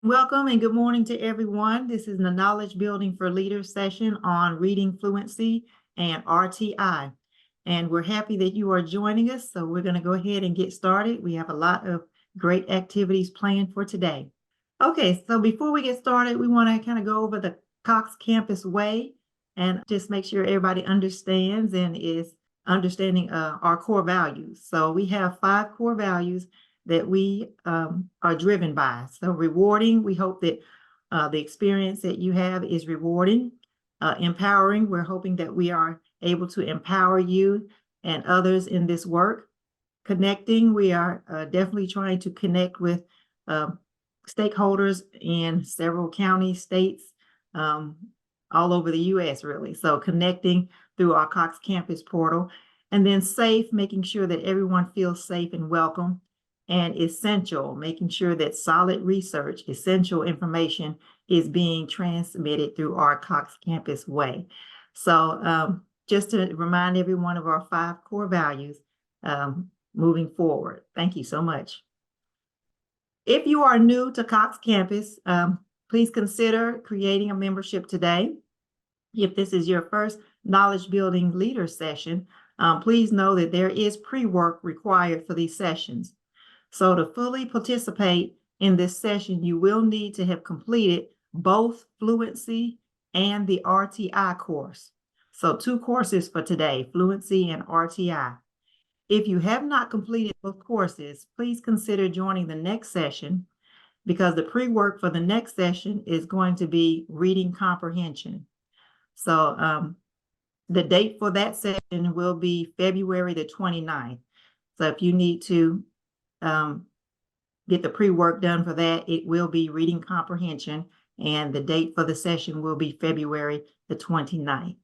Welcome and good morning to everyone. This is the Knowledge Building for Leaders session on reading fluency and RTI. And we're happy that you are joining us. So we're going to go ahead and get started. We have a lot of great activities planned for today. Okay, so before we get started, we want to kind of go over the Cox Campus Way and just make sure everybody understands and is understanding our core values. So we have 5 core values that we are driven by. So rewarding, we hope that the experience that you have is rewarding. Empowering, we're hoping that we are able to empower you and others in this work. Connecting, we are definitely trying to connect with stakeholders in several counties, states, all over the U.S. really. So connecting through our Cox Campus portal. And then safe, making sure that everyone feels safe and welcome. And essential, making sure that solid research, essential information is being transmitted through our Cox Campus Way. So just to remind everyone of our 5 core values moving forward. Thank you so much. If you are new to Cox Campus, please consider creating a membership today. If this is your first Knowledge Building Leader session, please know that there is pre-work required for these sessions. So to fully participate in this session, you will need to have completed both Fluency and the RTI course. So 2 courses for today, Fluency and RTI. If you have not completed both courses, please consider joining the next session because the pre-work for the next session is going to be reading comprehension. So the date for that session will be February the 29th. So if you need to get the pre-work done for that, it will be reading comprehension, and the date for the session will be February the 29th.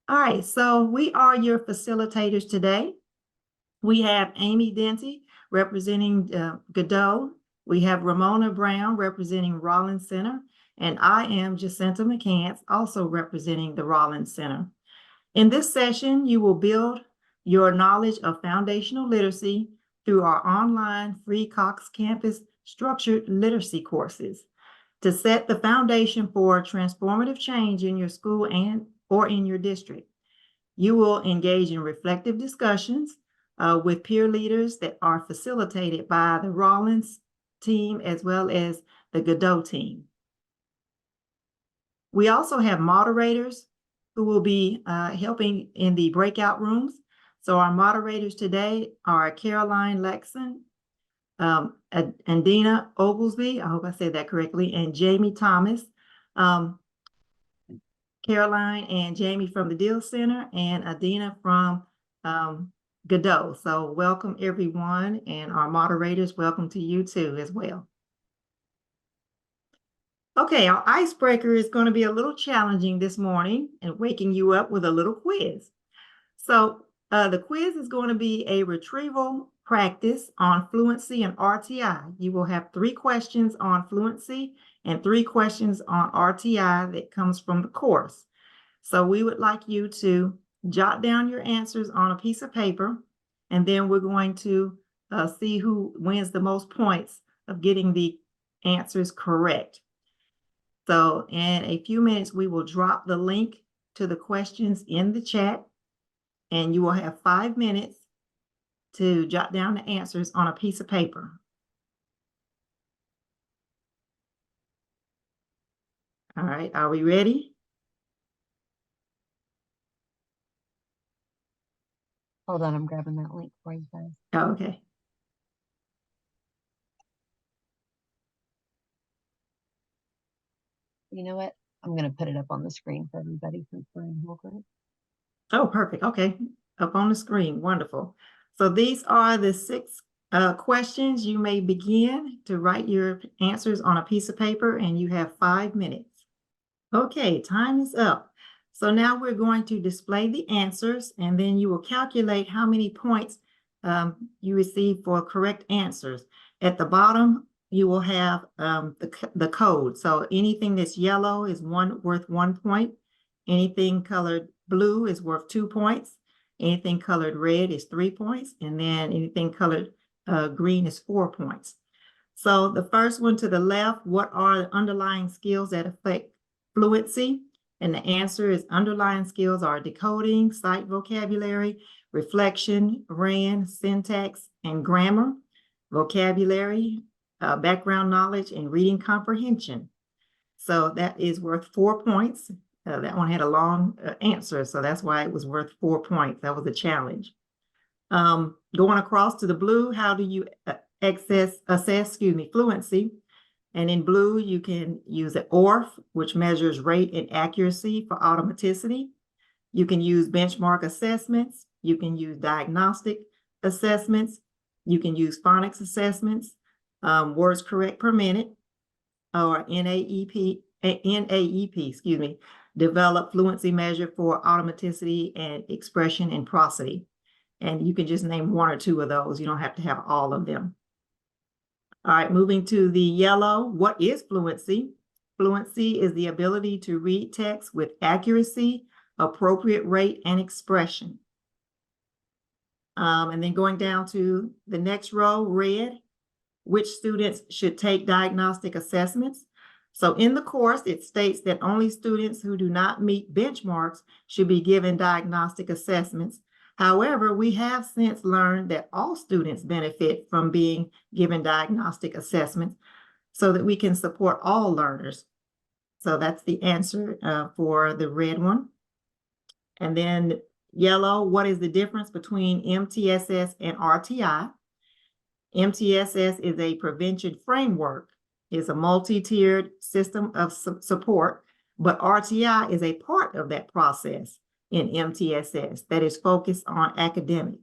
All right, so we are your facilitators today. We have Amy Denty representing Godot. We have Ramona Brown representing Rollins Center, and I am Jacinta McCants, also representing the Rollins Center. In this session, you will build your knowledge of foundational literacy through our online free Cox Campus structured literacy courses to set the foundation for transformative change in your school or in your district. You will engage in reflective discussions with peer leaders that are facilitated by the Rollins team as well as the Godot team. We also have moderators who will be helping in the breakout rooms. So our moderators today are Caroline Lexon, Andina Oglesby, I hope I said that correctly, and Jamie Thomas. Caroline and Jamie from the Deal Center and Adina from Godot. So welcome everyone, and our moderators, welcome to you too as well. Okay, our icebreaker is going to be a little challenging this morning and waking you up with a little quiz. So the quiz is going to be a retrieval practice on fluency and RTI. You will have 3 questions on fluency and 3 questions on RTI that comes from the course. So we would like you to jot down your answers on a piece of paper, and then we're going to see who wins the most points of getting the answers correct. So in a few minutes, we will drop the link to the questions in the chat, and you will have 5 minutes to jot down the answers on a piece of paper. All right, are we ready? Hold on, I'm grabbing that link for you guys. Oh, okay. You know what? I'm going to put it up on the screen for everybody since we're in whole group. Oh, perfect. Okay, up on the screen. Wonderful. So these are the 6 questions. You may begin to write your answers on a piece of paper, and you have 5 minutes. Okay, time is up. So now we're going to display the answers, and then you will calculate how many points you receive for correct answers. At the bottom, you will have the code. So anything that's yellow is worth 1 point. Anything colored blue is worth 2 points. Anything colored red is 3 points. And then anything colored green is 4 points. So the first one to the left, what are the underlying skills that affect fluency? And the answer is underlying skills are decoding, sight vocabulary, reflection, RAN, syntax, and grammar, vocabulary, background knowledge, and reading comprehension. So that is worth 4 points. That one had a long answer, so that's why it was worth 4 points. That was a challenge. Going across to the blue, how do you assess fluency? And in blue, you can use an ORF, which measures rate and accuracy for automaticity. You can use benchmark assessments. You can use diagnostic assessments. You can use phonics assessments, words correct per minute, or NAEP, develop fluency measure for automaticity and expression and prosody. And you can just name 1 or 2 of those. You don't have to have all of them. All right, moving to the yellow, what is fluency? Fluency is the ability to read text with accuracy, appropriate rate, and expression. And then going down to the next row, red, which students should take diagnostic assessments. So in the course, it states that only students who do not meet benchmarks should be given diagnostic assessments. However, we have since learned that all students benefit from being given diagnostic assessments so that we can support all learners. So that's the answer for the red one. And then yellow, what is the difference between MTSS and RTI? MTSS is a prevention framework, is a multi-tiered system of support, but RTI is a part of that process in MTSS that is focused on academics.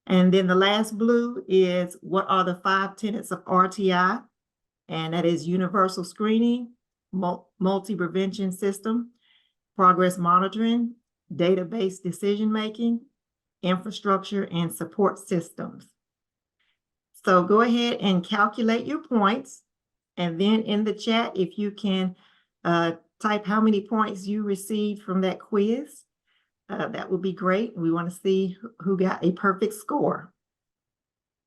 And then the last blue is what are the 5 tenets of RTI? And that is universal screening, multi-prevention system, progress monitoring, database decision-making, infrastructure, and support systems. So go ahead and calculate your points. And then in the chat, if you can type how many points you received from that quiz, that would be great. We want to see who got a perfect score.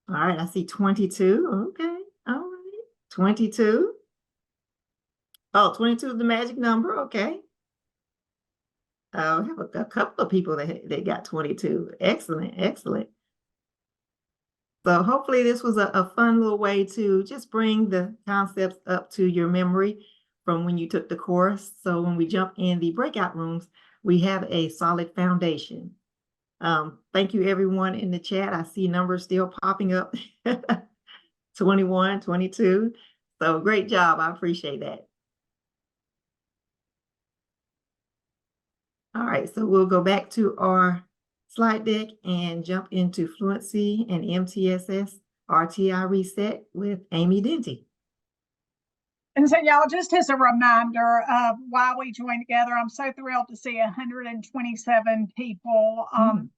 All right, I see 22. Okay, all right, 22. Oh, 22 is the magic number. Okay. I have a couple of people that got 22. Excellent, excellent. So hopefully this was a fun little way to just bring the concepts up to your memory from when you took the course. So when we jump in the breakout rooms, we have a solid foundation. Thank you everyone in the chat. I see numbers still popping up. 21, 22. So great job. I appreciate that. All right, so we'll go back to our slide deck and jump into Fluency and MTSS RTI Reset with Amy Denty. And so y'all, just as a reminder of why we joined together, I'm so thrilled to see 127 people on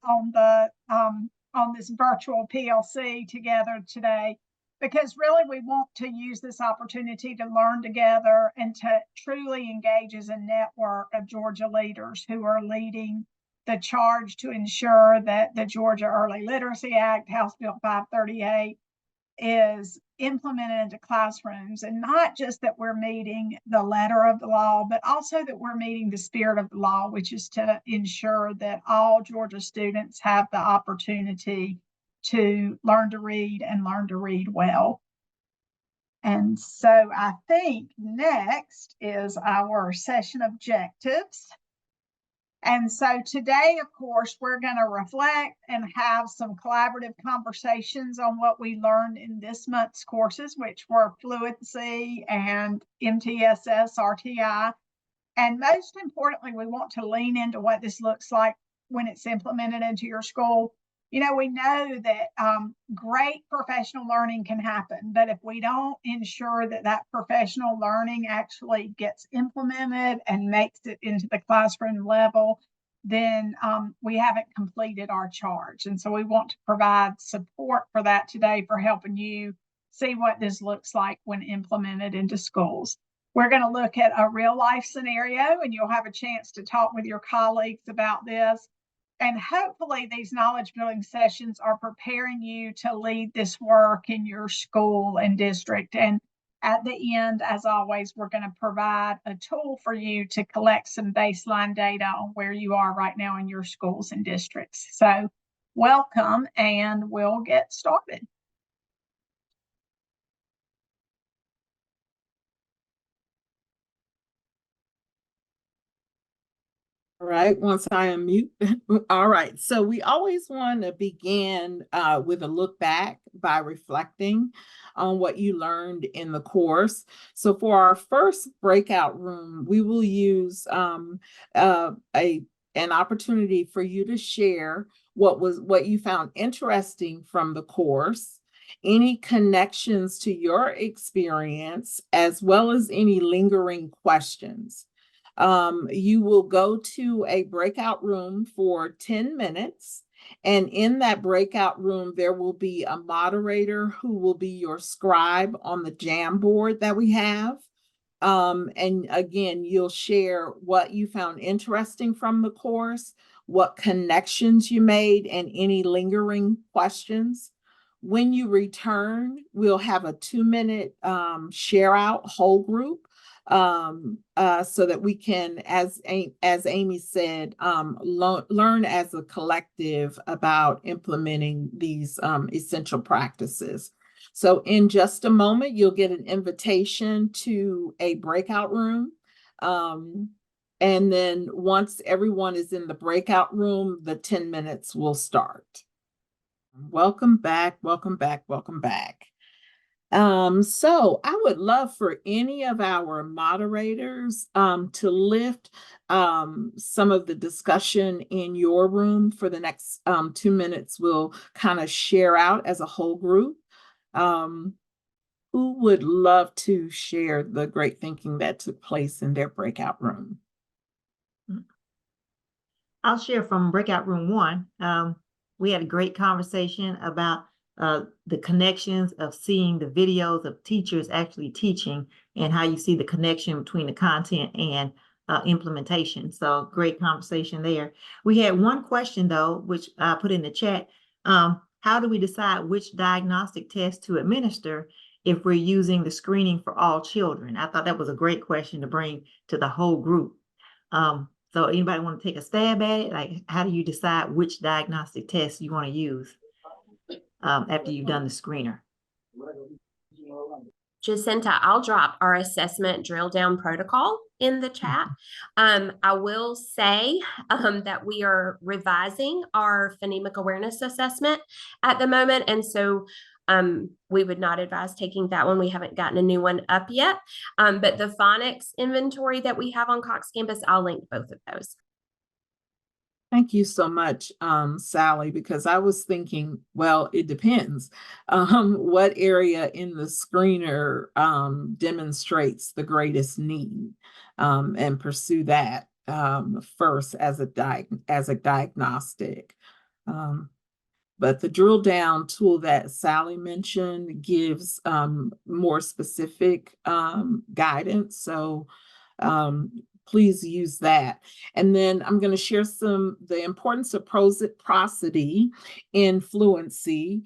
this virtual PLC together today, because really we want to use this opportunity to learn together and to truly engage as a network of Georgia leaders who are leading the charge to ensure that the Georgia Early Literacy Act, House Bill 538, is implemented into classrooms, and not just that we're meeting the letter of the law, but also that we're meeting the spirit of the law, which is to ensure that all Georgia students have the opportunity to learn to read and learn to read well. And so I think next is our session objectives. And so today, of course, we're going to reflect and have some collaborative conversations on what we learned in this month's courses, which were Fluency and MTSS RTI. And most importantly, we want to lean into what this looks like when it's implemented into your school. You know, we know that great professional learning can happen, but if we don't ensure that that professional learning actually gets implemented and makes it into the classroom level, then we haven't completed our charge. And so we want to provide support for that today, for helping you see what this looks like when implemented into schools. We're going to look at a real life scenario, and you'll have a chance to talk with your colleagues about this. and hopefully these knowledge building sessions are preparing you to lead this work in your school and district. And at the end, as always, we're going to provide a tool for you to collect some baseline data on where you are right now in your schools and districts. So welcome, and we'll get started. All right, once I unmute. All right, so we always want to begin with a look back by reflecting on what you learned in the course. So for our first breakout room, we will use an opportunity for you to share what you found interesting from the course, any connections to your experience, as well as any lingering questions. You will go to a breakout room for 10 minutes. And in that breakout room, there will be a moderator who will be your scribe on the Jamboard that we have. And again, you'll share what you found interesting from the course, what connections you made, and any lingering questions. When you return, we'll have a 2-minute share out whole group, so that we can, as Amy said, learn as a collective about implementing these essential practices. So in just a moment, you'll get an invitation to a breakout room. And then once everyone is in the breakout room, the 10 minutes will start. Welcome back, welcome back, welcome back. So I would love for any of our moderators to lift some of the discussion in your room for the next 2 minutes. We'll kind of share out as a whole group. Who would love to share the great thinking that took place in their breakout room? I'll share from breakout room 1. We had a great conversation about the connections of seeing the videos of teachers actually teaching and how you see the connection between the content and implementation. So great conversation there. We had one question though, which I put in the chat. How do we decide which diagnostic test to administer if we're using the screening for all children? I thought that was a great question to bring to the whole group. So anybody want to take a stab at it? Like, how do you decide which diagnostic test you want to use after you've done the screener? Jacinta, I'll drop our assessment drill down protocol in the chat. I will say that we are revising our phonemic awareness assessment at the moment. And so we would not advise taking that one. We haven't gotten a new one up yet. But the phonics inventory that we have on Cox Campus, I'll link both of those. Thank you so much, Sally, because I was thinking, well, it depends. What area in the screener demonstrates the greatest need, and pursue that first as a diagnostic. But the drill down tool that Sally mentioned gives more specific guidance. So please use that. And then I'm going to share the importance of prosody in fluency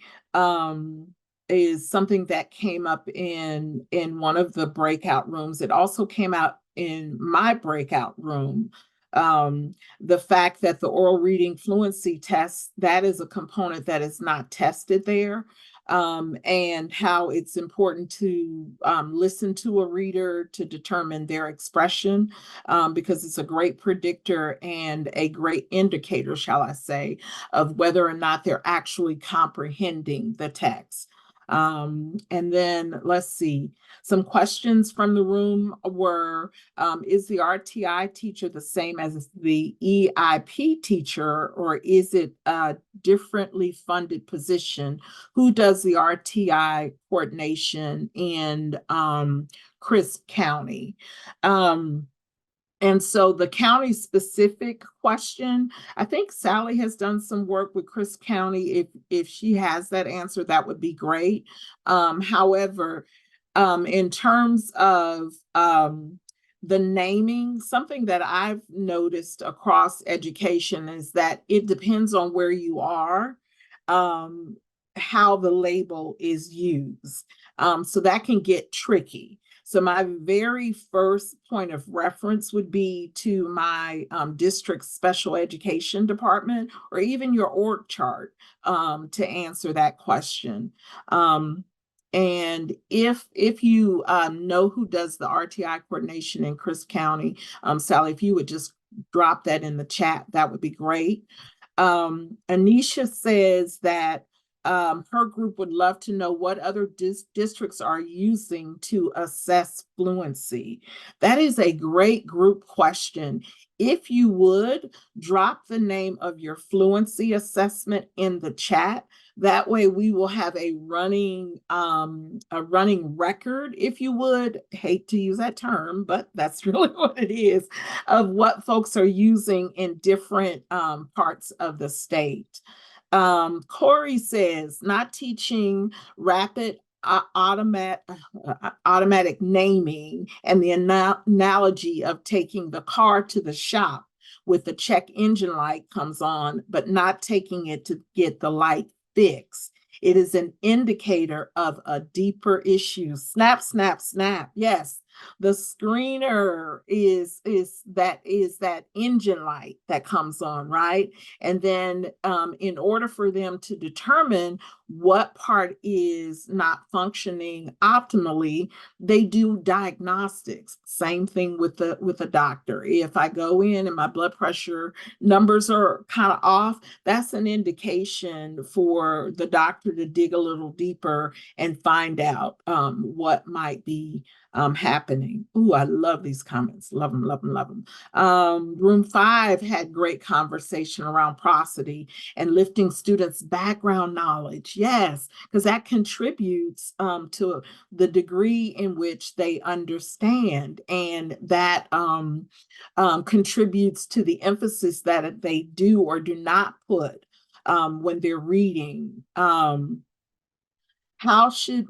is something that came up in one of the breakout rooms. It also came out in my breakout room. The fact that the oral reading fluency test, that is a component that is not tested there. And how it's important to listen to a reader to determine their expression, because it's a great predictor and a great indicator, shall I say, of whether or not they're actually comprehending the text. And then let's see, some questions from the room were, is the RTI teacher the same as the EIP teacher, or is it a differently funded position? Who does the RTI coordination in Crisp County? And so the county specific question, I think Sally has done some work with Crisp County. If she has that answer, that would be great. However, in terms of the naming, something that I've noticed across education is that it depends on where you are, how the label is used. So that can get tricky. So my very first point of reference would be to my district special education department, or even your org chart, to answer that question. And if you know who does the RTI coordination in Chris County, Sally, if you would just drop that in the chat, that would be great. Anisha says that her group would love to know what other districts are using to assess fluency. That is a great group question. If you would drop the name of your fluency assessment in the chat, that way we will have a running record, if you would. Hate to use that term, but that's really what it is, of what folks are using in different parts of the state. Corey says, not teaching rapid automatic naming, and the analogy of taking the car to the shop with the check engine light comes on, but not taking it to get the light fixed. It is an indicator of a deeper issue. Snap, snap, snap. Yes, the screener is that engine light that comes on, right? And then in order for them to determine what part is not functioning optimally, they do diagnostics. Same thing with the doctor. If I go in and my blood pressure numbers are kind of off, that's an indication for the doctor to dig a little deeper and find out what might be happening. Ooh, I love these comments. Love them, love them, love them. Room 5 had great conversation around prosody and lifting students' background knowledge. Yes, because that contributes to the degree in which they understand, and that contributes to the emphasis that they do or do not put when they're reading. How should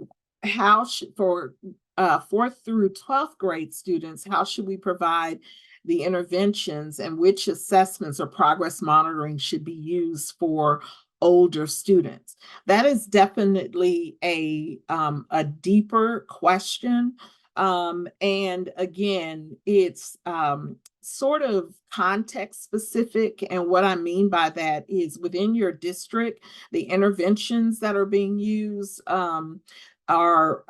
for 4th through 12th grade students, how should we provide the interventions, and which assessments or progress monitoring should be used for older students? That is definitely a deeper question. And again, it's sort of context specific. And what I mean by that is within your district, the interventions that are being used are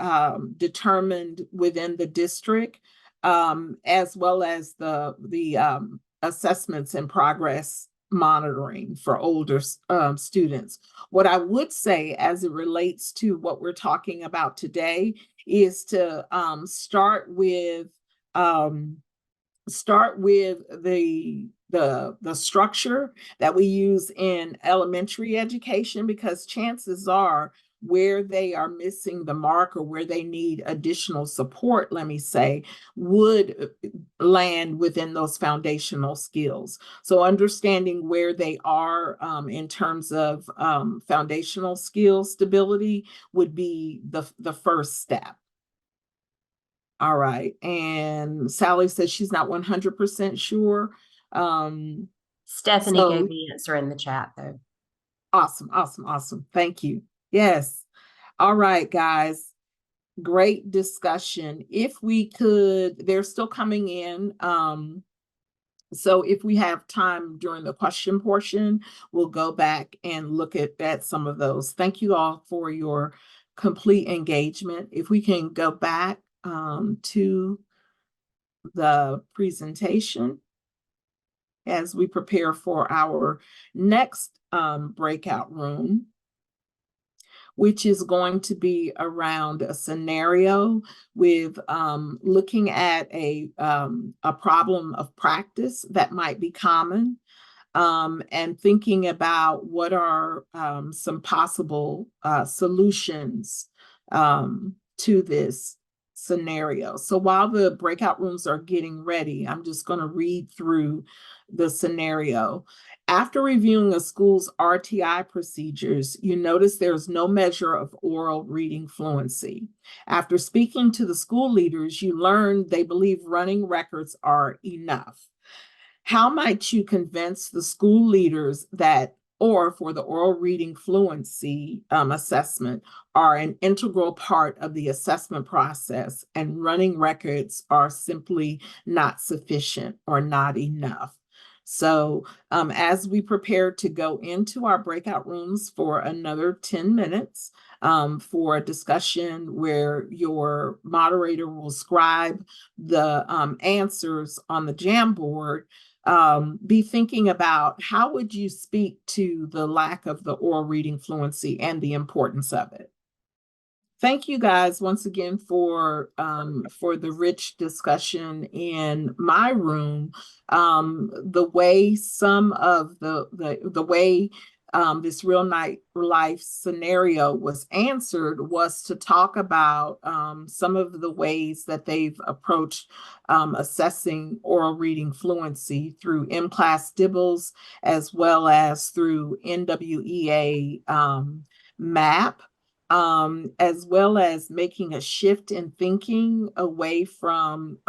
determined within the district, as well as the assessments and progress monitoring for older students. What I would say as it relates to what we're talking about today is to start with the structure that we use in elementary education, because chances are where they are missing the mark or where they need additional support, let me say, would land within those foundational skills. So understanding where they are in terms of foundational skill stability would be the first step. All right. And Sally says she's not 100% sure. Stephanie So- gave the answer in the chat, though. Awesome, awesome, awesome. Thank you. Yes. All right, guys. Great discussion. If we could, they're still coming in. So if we have time during the question portion, we'll go back and look at some of those. Thank you all for your complete engagement. If we can go back to the presentation as we prepare for our next breakout room, which is going to be around a scenario with looking at a problem of practice that might be common, and thinking about what are some possible solutions to this scenario. So while the breakout rooms are getting ready, I'm just going to read through the scenario. After reviewing a school's RTI procedures, you notice there's no measure of oral reading fluency. After speaking to the school leaders, you learn they believe running records are enough. How might you convince the school leaders that or for the oral reading fluency assessment are an integral part of the assessment process, and running records are simply not sufficient or not enough? So as we prepare to go into our breakout rooms for another 10 minutes for a discussion where your moderator will scribe the answers on the Jamboard, be thinking about how would you speak to the lack of the oral reading fluency and the importance of it. Thank you guys once again for the rich discussion in my room. The way some of the way this real life scenario was answered was to talk about some of the ways that they've approached assessing oral reading fluency through M-Class Dibbles as well as through NWEA MAP. As well as making a shift in thinking away from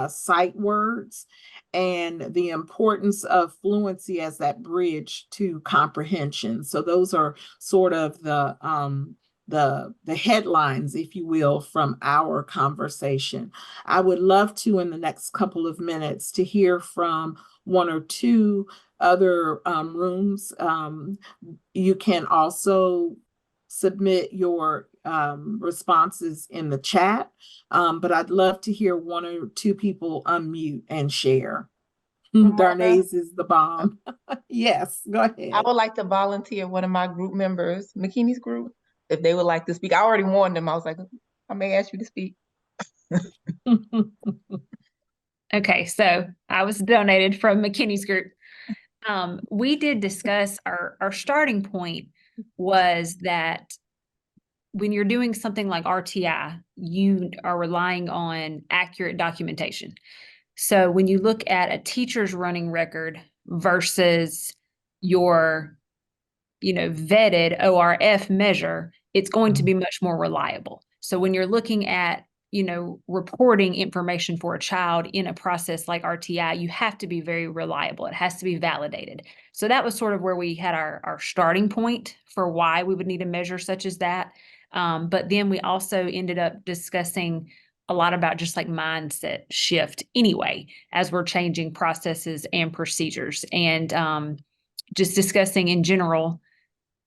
sight words and the importance of fluency as that bridge to comprehension. So those are sort of the headlines, if you will, from our conversation. I would love to, in the next couple of minutes, to hear from one or two other rooms. You can also submit your responses in the chat, but I'd love to hear one or two people unmute and share. Darnay's is the bomb. Yes, go ahead. I would like to volunteer one of my group members, McKinney's group, if they would like to speak. I already warned them. I was like, I may ask you to speak. Okay, so I was donated from McKinney's group. We did discuss our starting point was that when you're doing something like RTI, you are relying on accurate documentation. So when you look at a teacher's running record versus your, vetted ORF measure, it's going to be much more reliable. So when you're looking at, reporting information for a child in a process like RTI, you have to be very reliable. It has to be validated. So that was sort of where we had our starting point for why we would need a measure such as that. But then we also ended up discussing a lot about just like mindset shift anyway, as we're changing processes and procedures, and just discussing in general,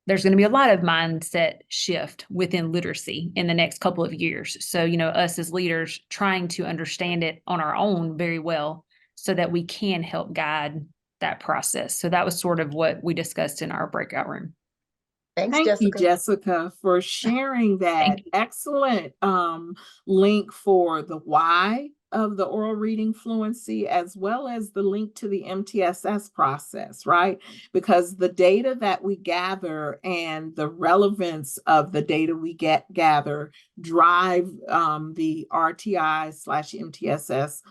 there's going to be a lot of mindset shift within literacy in the next couple of years. So, us as leaders trying to understand it on our own very well so that we can help guide that process. So that was sort of what we discussed in our breakout room. Thanks, Thank Jessica. you, Jessica, for sharing that you. excellent link for the why of the oral reading fluency, as well as the link to the MTSS process, right? Because the data that we gather and the relevance of the data we gather drive the RTI/MTSS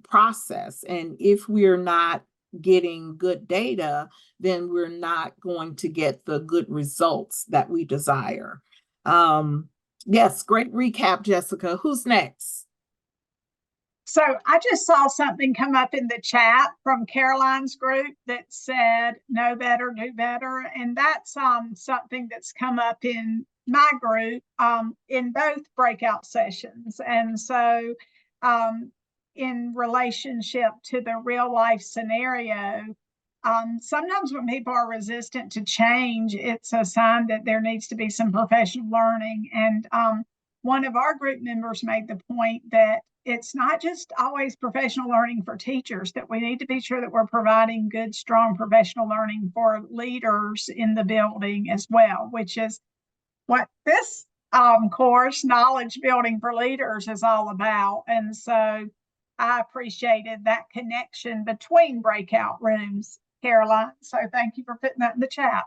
process. And if we're not getting good data, then we're not going to get the good results that we desire. Yes, great recap, Jessica. Who's next? So I just saw something come up in the chat from Caroline's group that said, know better, do better. And that's something that's come up in my group in both breakout sessions. And so in relationship to the real life scenario, sometimes when people are resistant to change, it's a sign that there needs to be some professional learning. And one of our group members made the point that it's not just always professional learning for teachers, that we need to be sure that we're providing good, strong professional learning for leaders in the building as well, which is what this course, Knowledge Building for Leaders, is all about. And so I appreciated that connection between breakout rooms, Caroline. So thank you for putting that in the chat.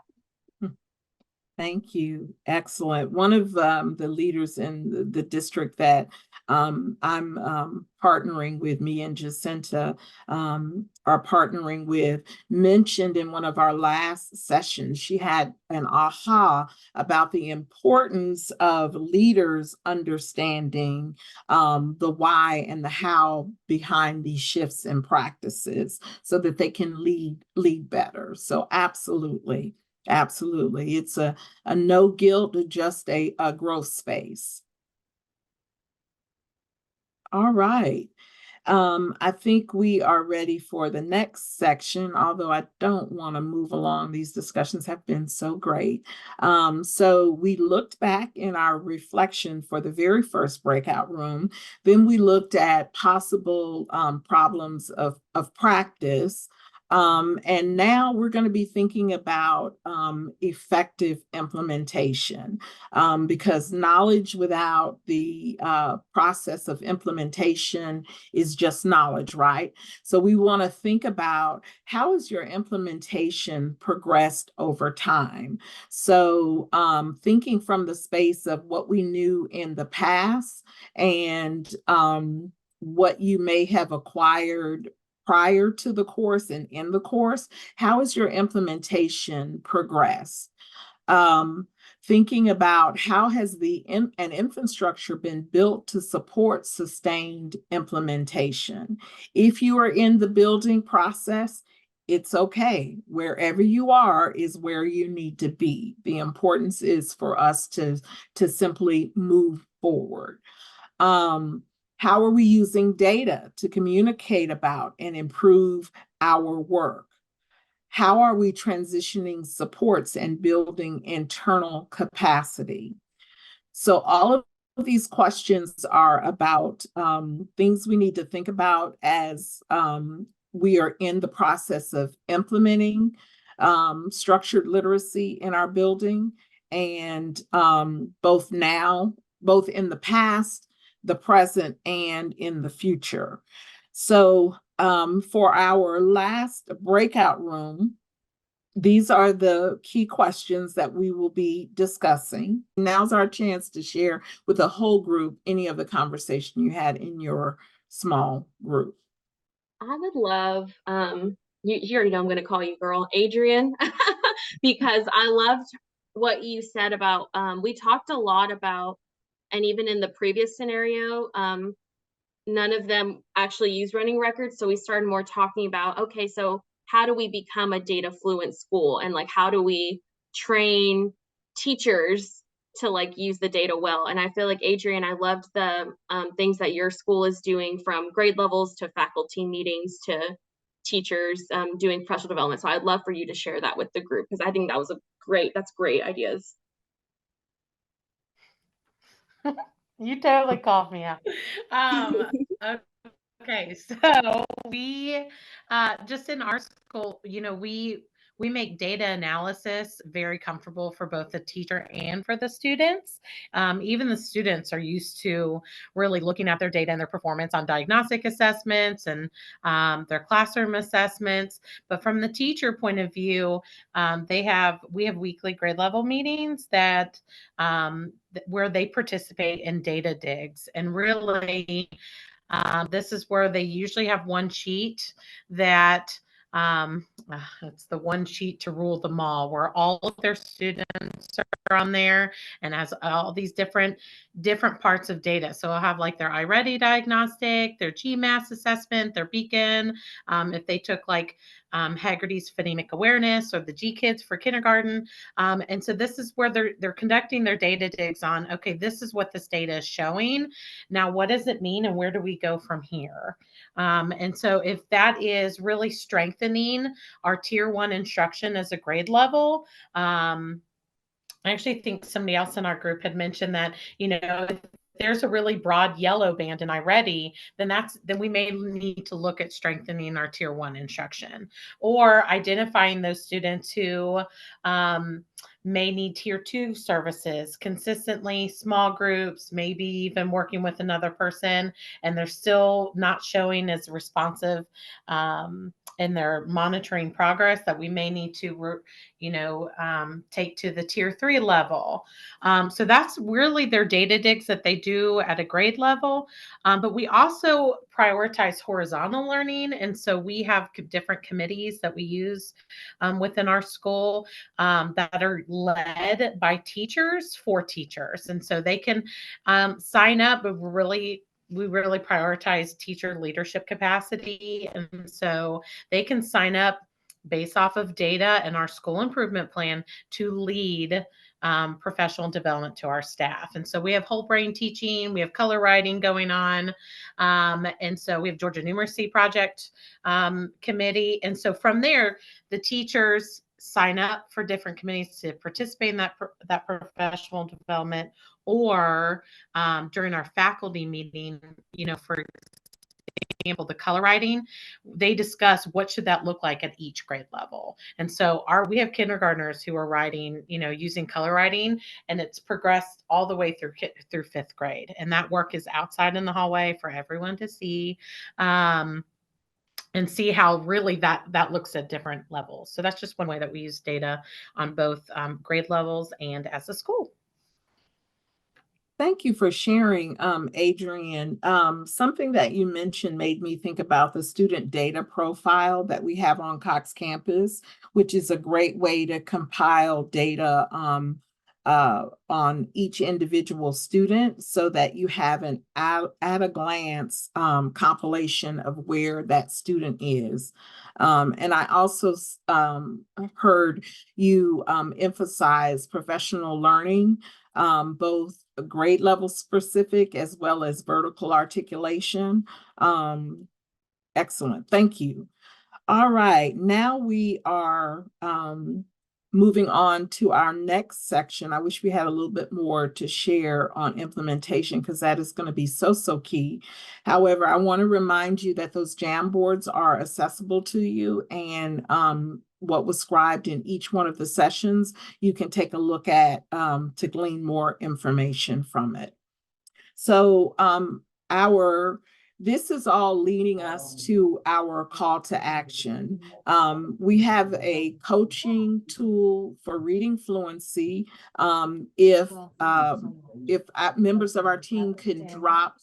Thank you. Excellent. One of the leaders in the district that I'm partnering with, me and Jacinta are partnering with, mentioned in one of our last sessions, she had an aha about the importance of leaders understanding the why and the how behind these shifts and practices so that they can lead better. So absolutely. Absolutely. It's a no guilt, just a growth space. All right. I think we are ready for the next section, although I don't want to move along. These discussions have been so great. So we looked back in our reflection for the very first breakout room. Then we looked at possible problems of practice. And now we're going to be thinking about effective implementation, because knowledge without the process of implementation is just knowledge, right? So we want to think about, how has your implementation progressed over time? So thinking from the space of what we knew in the past and what you may have acquired prior to the course and in the course, how has your implementation progressed? Thinking about, how has an infrastructure been built to support sustained implementation? If you are in the building process, it's okay. Wherever you are is where you need to be. The importance is for us to simply move forward. How are we using data to communicate about and improve our work? How are we transitioning supports and building internal capacity? So all of these questions are about things we need to think about as we are in the process of implementing structured literacy in our building, and both in the past, the present, and in the future. So for our last breakout room, these are the key questions that we will be discussing. Now's our chance to share with the whole group any of the conversation you had in your small group. I would love, you already know I'm going to call you girl, Adrian, because I loved what you said about, we talked a lot about, and even in the previous scenario, none of them actually use running records. So we started more talking about, okay, so how do we become a data fluent school? And like, how do we train teachers to like use the data well? And I feel like, Adrian, I loved the things that your school is doing, from grade levels to faculty meetings to teachers doing professional development. So I'd love for you to share that with the group, because I think that was that's great ideas. You totally called me out. Okay, so we just in our school, we make data analysis very comfortable for both the teacher and for the students. Even the students are used to really looking at their data and their performance on diagnostic assessments and their classroom assessments. But from the teacher point of view, we have weekly grade level meetings that where they participate in data digs, and really this is where they usually have one sheet that it's the one sheet to rule them all, where all of their students are on there and has all these different parts of data. So I'll have like their iReady diagnostic, their GMAS assessment, their Beacon. If they took like Haggerty's phonemic awareness or the G-Kids for kindergarten. And so this is where they're conducting their data digs on, okay, this is what this data is showing. Now, what does it mean and where do we go from here? And so if that is really strengthening our tier 1 instruction as a grade level, I actually think somebody else in our group had mentioned that, if there's a really broad yellow band in iReady, then we may need to look at strengthening our tier 1 instruction, or identifying those students who may need tier 2 services consistently, small groups, maybe even working with another person, and they're still not showing as responsive in their monitoring progress, that we may need to, take to the tier 3 level. So that's really their data digs that they do at a grade level. But we also prioritize horizontal learning. And so we have different committees that we use within our school that are led by teachers for teachers. And so they can sign up, but we really prioritize teacher leadership capacity. And so they can sign up based off of data and our school improvement plan to lead professional development to our staff. And so we have whole brain teaching, we have color writing going on. And so we have Georgia Numeracy Project Committee. And so from there, the teachers sign up for different committees to participate in that professional development, or during our faculty meeting, for example, the color writing, they discuss what should that look like at each grade level. And so we have kindergartners who are writing, using color writing, and it's progressed all the way through 5th grade. And that work is outside in the hallway for everyone to see. And see how really that looks at different levels. So that's just one way that we use data on both grade levels and as a school. Thank you for sharing, Adrian. Something that you mentioned made me think about the student data profile that we have on Cox campus, which is a great way to compile data on each individual student, so that you have an at a glance compilation of where that student is. And I also heard you emphasize professional learning, both grade level specific as well as vertical articulation. Excellent, thank you. All right, now we are moving on to our next section. I wish we had a little bit more to share on implementation, because that is going to be so key. However, I want to remind you that those Jamboards are accessible to you, and what was scribed in each one of the sessions, you can take a look at to glean more information from it. So this is all leading us to our call to action. We have a coaching tool for reading fluency. If members of our team can drop,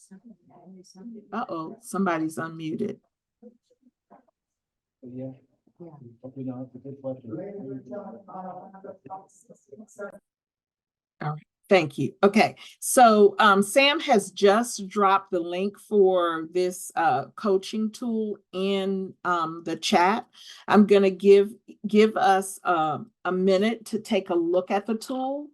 somebody's unmuted. All right. Thank you. Okay, so Sam has just dropped the link for this coaching tool in the chat. I'm going to give us a minute to take a look at the tool.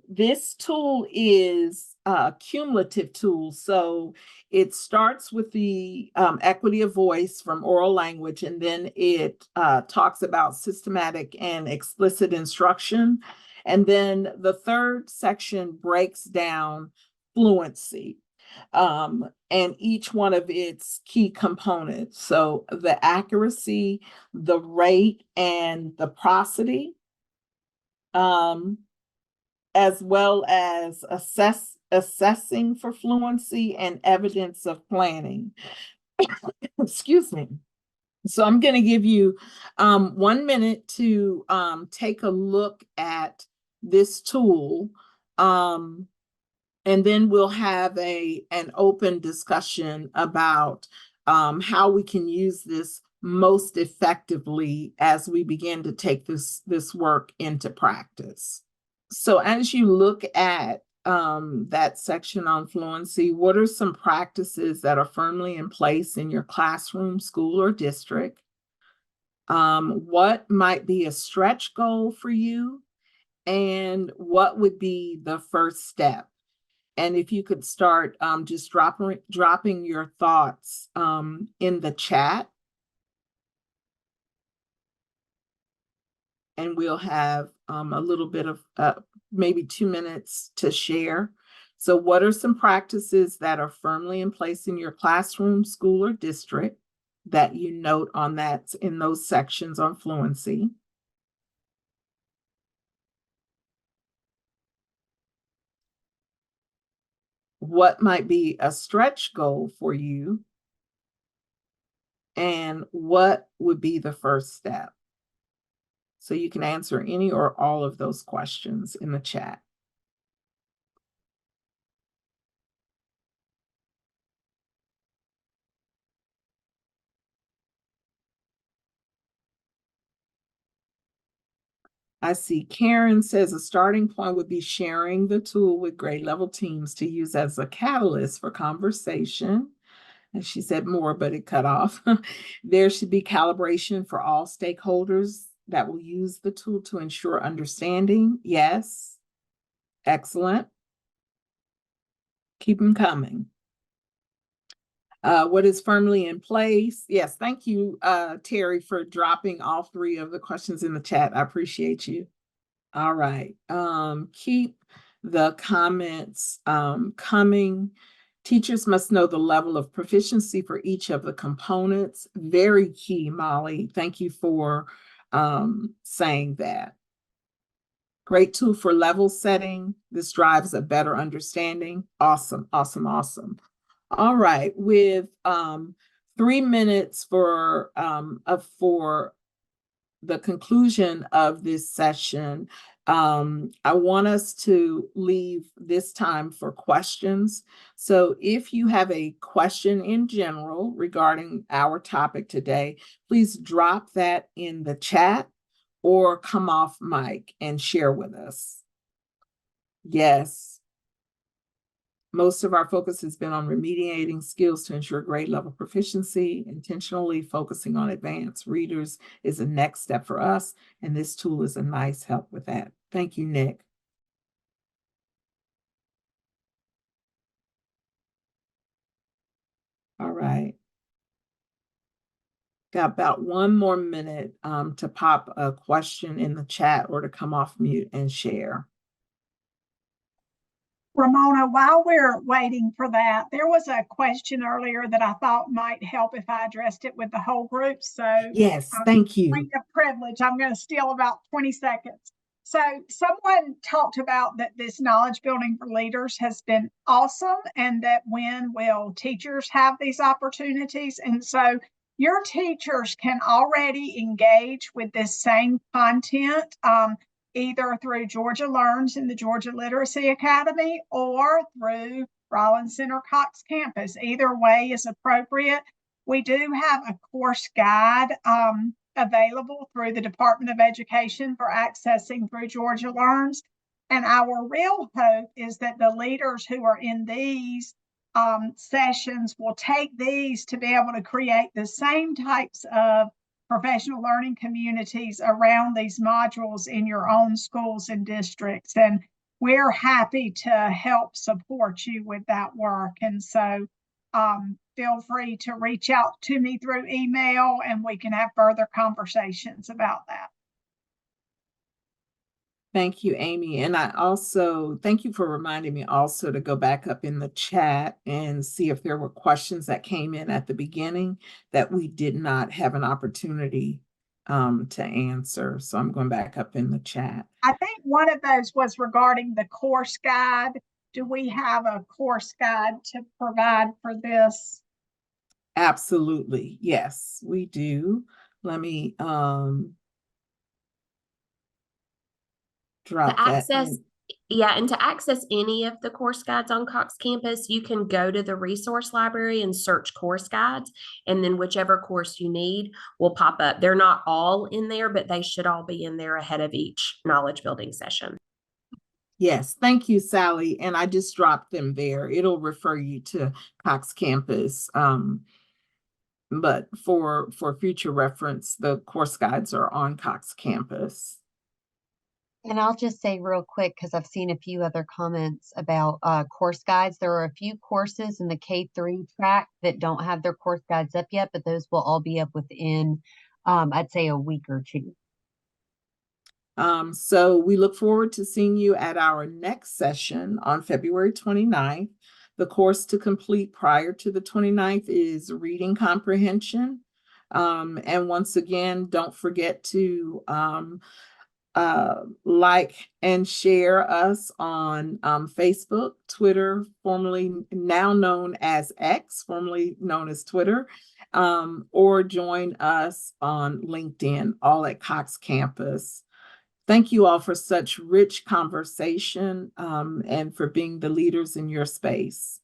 This tool is a cumulative tool, so it starts with the equity of voice from oral language, and then it talks about systematic and explicit instruction. And then the third section breaks down fluency and each one of its key components. So the accuracy, the rate, and the prosody, as well as assessing for fluency and evidence of planning. Excuse me. So I'm going to give you 1 minute to take a look at this tool, and then we'll have an open discussion about how we can use this most effectively as we begin to take this work into practice. So as you look at that section on fluency, what are some practices that are firmly in place in your classroom, school, or district? What might be a stretch goal for you? And what would be the first step? And if you could start just dropping your thoughts in the chat, and we'll have a little bit of maybe 2 minutes to share. So what are some practices that are firmly in place in your classroom, school, or district that you note in those sections on fluency? what might be a stretch goal for you, and what would be the first step? So you can answer any or all of those questions in the chat. I see Karen says a starting point would be sharing the tool with grade level teams to use as a catalyst for conversation. And she said more, but it cut off. There should be calibration for all stakeholders that will use the tool to ensure understanding. Yes. Excellent. Keep them coming. What is firmly in place? Yes, thank you, Terry, for dropping all three of the questions in the chat. I appreciate you. All right. Keep the comments coming. Teachers must know the level of proficiency for each of the components. Very key, Molly. Thank you for saying that. Great tool for level setting. This drives a better understanding. Awesome, awesome, awesome. All right, with 3 minutes for the conclusion of this session, I want us to leave this time for questions. So if you have a question in general regarding our topic today, please drop that in the chat or come off mic and share with us. Yes. Most of our focus has been on remediating skills to ensure grade level proficiency. Intentionally focusing on advanced readers is a next step for us, and this tool is a nice help with that. Thank you, Nick. All right. Got about 1 more minute to pop a question in the chat or to come off mute and share. Ramona, while we're waiting for that, there was a question earlier that I thought might help if I addressed it with the whole group. So yes, thank you. Point of privilege, I'm going to steal about 20 seconds. So someone talked about that this knowledge building for leaders has been awesome, and that when will teachers have these opportunities? And so your teachers can already engage with this same content, either through Georgia Learns in the Georgia Literacy Academy or through Rollins Center Cox Campus. Either way is appropriate. We do have a course guide available through the Department of Education for accessing through Georgia Learns. And our real hope is that the leaders who are in these sessions will take these to be able to create the same types of professional learning communities around these modules in your own schools and districts. And we're happy to help support you with that work. And so feel free to reach out to me through email and we can have further conversations about that. Thank you, Amy. And I also thank you for reminding me also to go back up in the chat and see if there were questions that came in at the beginning that we did not have an opportunity to answer. So I'm going back up in the chat. I think one of those was regarding the course guide. Do we have a course guide to provide for this? Absolutely. Yes, we do. Let me drop To that access, in. yeah, and to access any of the course guides on Cox Campus, you can go to the resource library and search course guides, and then whichever course you need will pop up. They're not all in there, but they should all be in there ahead of each knowledge building session. Yes, thank you, Sally. And I just dropped them there. It'll refer you to Cox Campus. But for future reference, the course guides are on Cox Campus. And I'll just say real quick, because I've seen a few other comments about course guides. There are a few courses in the K-3 track that don't have their course guides up yet, but those will all be up within, I'd say, a week or two. So we look forward to seeing you at our next session on February 29th. The course to complete prior to the 29th is reading comprehension. And once again, don't forget to like and share us on Facebook, Twitter, formerly now known as X, formerly known as Twitter, or join us on LinkedIn, all at Cox Campus. Thank you all for such rich conversation and for being the leaders in your space.